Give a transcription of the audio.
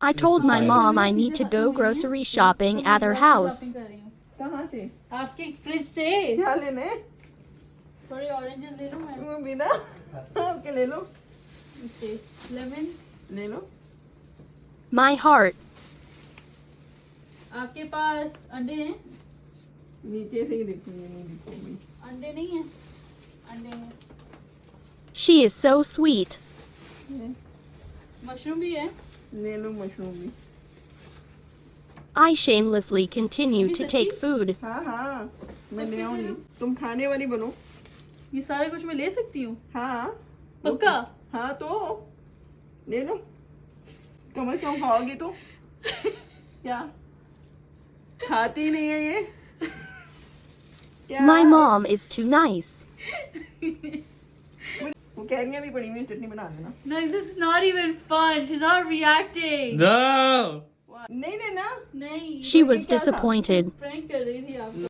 I told my mom I need to go grocery shopping at her house. कहाँ से? आपके fridge से क्या लेने? थोड़े ऑरेंजेस ले लूं मैं तुम भी ना आपके ले लो ओके लेमन ले लो My heart. आपके पास अंडे हैं नीचे से ही देखूंगी नहीं दिखूंगी अंडे नहीं है अंडे हैं She is so sweet. Mushroom भी है ले लो मशरूम भी I shamelessly continue to take food. हाँ हाँ मैं ले आऊंगी तुम खाने वाली बनो ये सारे कुछ मैं ले सकती हूँ हाँ पक्का हाँ तो ले लो कमल क्यों खाओगी तो क्या खाती नहीं है ये क्या My mom is too nice. वो कैरियां भी पड़ी हुई हैं, चटनी बना देना No, this is not even fun. She's not reacting. No! नहीं नहीं ना नहीं She was disappointed. प्रैंक कर रही थी आप